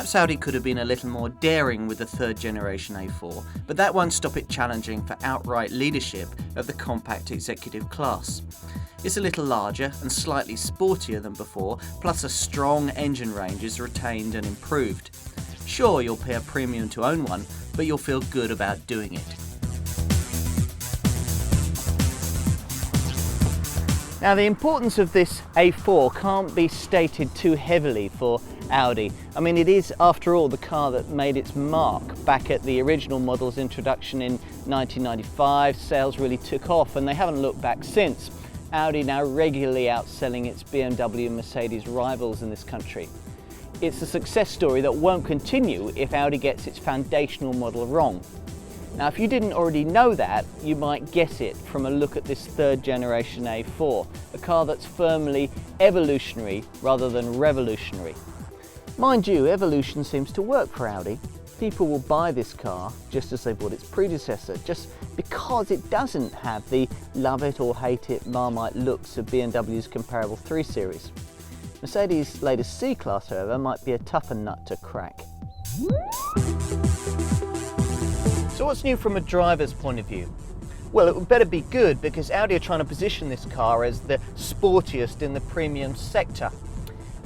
Perhaps Audi could have been a little more daring with the third generation A4, but that won't stop it challenging for outright leadership of the compact executive class. It's a little larger and slightly sportier than before, plus a strong engine range is retained and improved. Sure, you'll pay a premium to own one, but you'll feel good about doing it. Now, the importance of this A4 can't be stated too heavily for Audi. I mean, it is, after all, the car that made its mark back at the original model's introduction in 1995. Sales really took off and they haven't looked back since. Audi now regularly outselling its BMW and Mercedes rivals in this country. It's a success story that won't continue if Audi gets its foundational model wrong. Now, if you didn't already know that, you might guess it from a look at this third generation A4, a car that's firmly evolutionary rather than revolutionary. Mind you, evolution seems to work for Audi. People will buy this car just as they bought its predecessor, just because it doesn't have the love it or hate it Marmite looks of BMW's comparable 3 Series. Mercedes' latest C-Class, however, might be a tougher nut to crack. So what's new from a driver's point of view? Well, it would better be good because Audi are trying to position this car as the sportiest in the premium sector.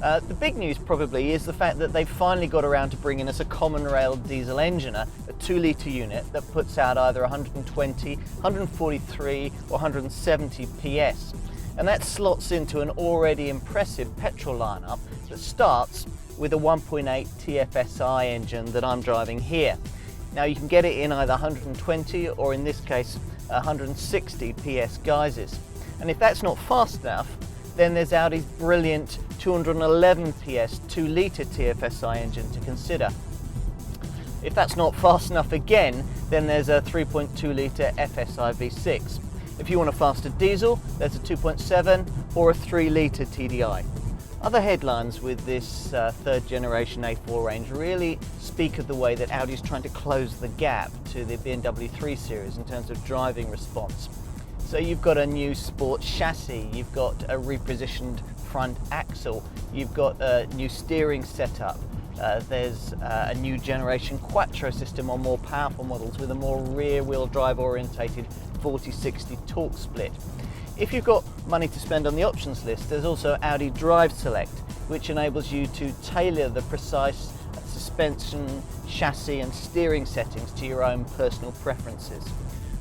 The big news probably is the fact that they've finally got around to bringing us a common rail diesel engine, a 2-litre unit that puts out either 120, 143 or 170 PS. And that slots into an already impressive petrol lineup that starts with a 1.8 TFSI engine that I'm driving here. Now, you can get it in either 120 or in this case 160 PS guises. And if that's not fast enough, then there's Audi's brilliant 211 PS 2-litre TFSI engine to consider. If that's not fast enough again, then there's a 3.2-litre FSI V6. If you want a faster diesel, there's a 2.7 or a 3-litre TDI. Other headlines with this third generation A4 range really speak of the way that Audi is trying to close the gap to the BMW 3 Series in terms of driving response. So you've got a new sports chassis, you've got a repositioned front axle, you've got a new steering setup, there's a new generation Quattro system on more powerful models with a more rear-wheel drive orientated 40/60 torque split. If you've got money to spend on the options list, there's also Audi Drive Select, which enables you to tailor the precise suspension, chassis and steering settings to your own personal preferences.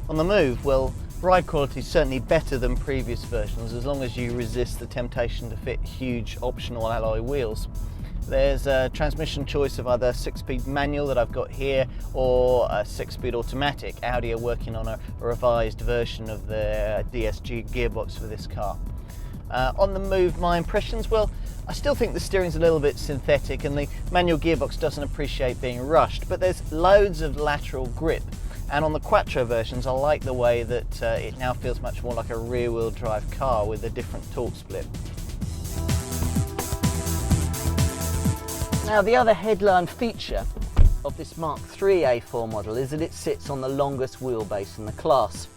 On the move, well, ride quality is certainly better than previous versions as long as you resist the temptation to fit huge optional alloy wheels. There's a transmission choice of either 6-speed manual that I've got here or a 6-speed automatic. Audi are working on a revised version of the DSG gearbox for this car. On the move, my impressions, well, I still think the steering's a little bit synthetic and the manual gearbox doesn't appreciate being rushed, but there's loads of lateral grip. And on the Quattro versions, I like the way that it now feels much more like a rear-wheel drive car with a different torque split. Now, the other headline feature of this Mark III A4 model is that it sits on the longest wheelbase in the class.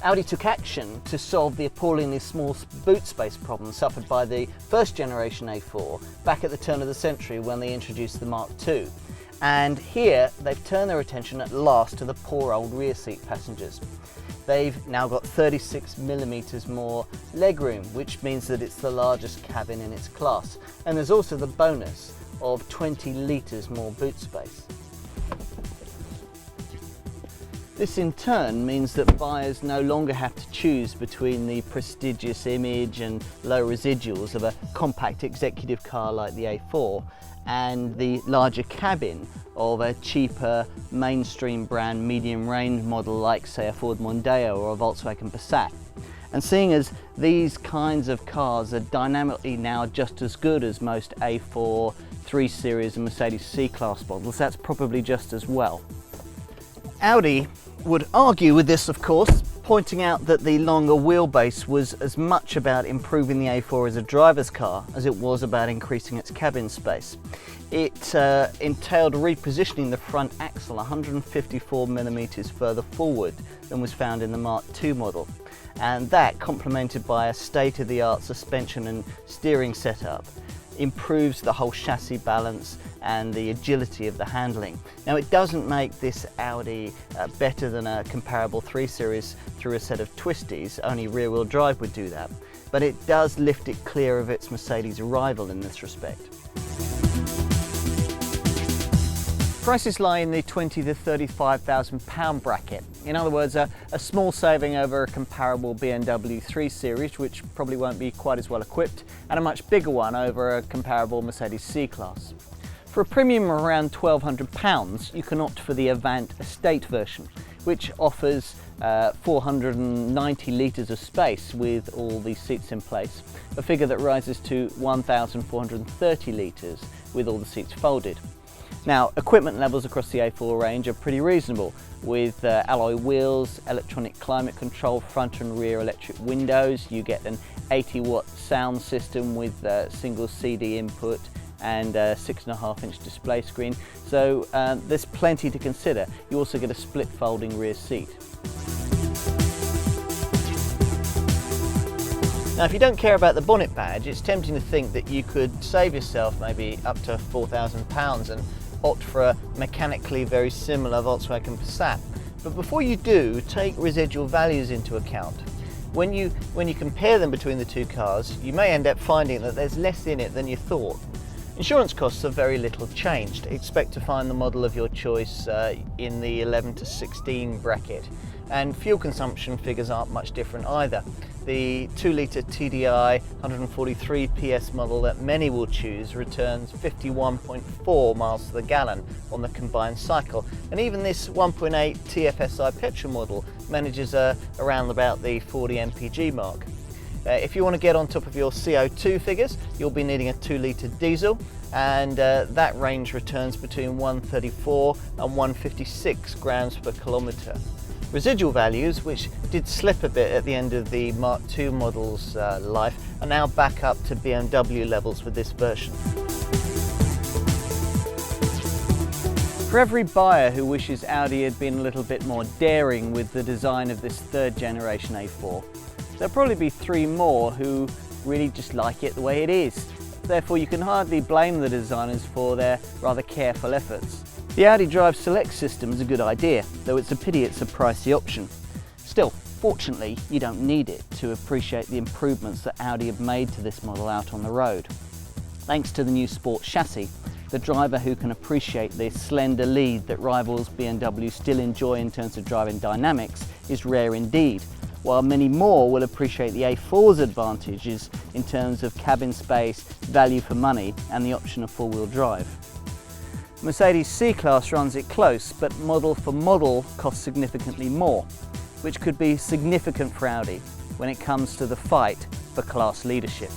Audi took action to solve the appallingly small boot space problem suffered by the first generation A4 back at the turn of the century when they introduced the Mark II. And here they've turned their attention at last to the poor old rear seat passengers. They've now got 36mm more legroom, which means that it's the largest cabin in its class. And there's also the bonus of 20 litres more boot space. This in turn means that buyers no longer have to choose between the prestigious image and low residuals of a compact executive car like the A4 and the larger cabin of a cheaper mainstream brand medium range model like, say, a Ford Mondeo or a Volkswagen Passat. And seeing as these kinds of cars are dynamically now just as good as most A4, 3 Series and Mercedes C-Class models, that's probably just as well. Audi would argue with this, of course, pointing out that the longer wheelbase was as much about improving the A4 as a driver's car as it was about increasing its cabin space. It entailed repositioning the front axle 154mm further forward than was found in the Mark II model, and that complemented by a state-of-the-art suspension and steering setup improves the whole chassis balance and the agility of the handling. Now, it doesn't make this Audi better than a comparable 3 Series through a set of twisties, only rear-wheel drive would do that, but it does lift it clear of its Mercedes rival in this respect. Prices lie in the £20,000 to £35,000 bracket. In other words, a small saving over a comparable BMW 3 Series, which probably won't be quite as well equipped, and a much bigger one over a comparable Mercedes C-Class. For a premium of around £1,200, you can opt for the Avant Estate version, which offers 490 litres of space with all the seats in place, a figure that rises to 1,430 litres with all the seats folded. Now, equipment levels across the A4 range are pretty reasonable, with alloy wheels, electronic climate control, front and rear electric windows. You get an 80-watt sound system with single CD input and a 6.5-inch display screen, so there's plenty to consider. You also get a split folding rear seat. Now, if you don't care about the bonnet badge, it's tempting to think that you could save yourself maybe up to £4,000 and opt for a mechanically very similar Volkswagen Passat. But before you do, take residual values into account. When you compare them between the two cars, you may end up finding that there's less in it than you thought. Insurance costs are very little changed. Expect to find the model of your choice in the 11 to 16 bracket. And fuel consumption figures aren't much different either. The 2-litre TDI 143 PS model that many will choose returns 51.4 miles to the gallon on the combined cycle, and even this 1.8 TFSI petrol model manages around about the 40 mpg mark. If you want to get on top of your CO2 figures, you'll be needing a 2-litre diesel, and that range returns between 134 and 156 grams per kilometre. Residual values, which did slip a bit at the end of the Mark II model's life, are now back up to BMW levels with this version. For every buyer who wishes Audi had been a little bit more daring with the design of this 3rd generation A4, there'll probably be 3 more who really just like it the way it is. Therefore, you can hardly blame the designers for their rather careful efforts. The Audi Drive Select system is a good idea, though it's a pity it's a pricey option. Still, fortunately, you don't need it to appreciate the improvements that Audi have made to this model out on the road. Thanks to the new sport chassis, the driver who can appreciate the slender lead that rivals BMW still enjoy in terms of driving dynamics is rare indeed, while many more will appreciate the A4's advantages in terms of cabin space, value for money, and the option of 4-wheel drive. Mercedes C-Class runs it close, but model for model costs significantly more, which could be significant for Audi when it comes to the fight for class leadership.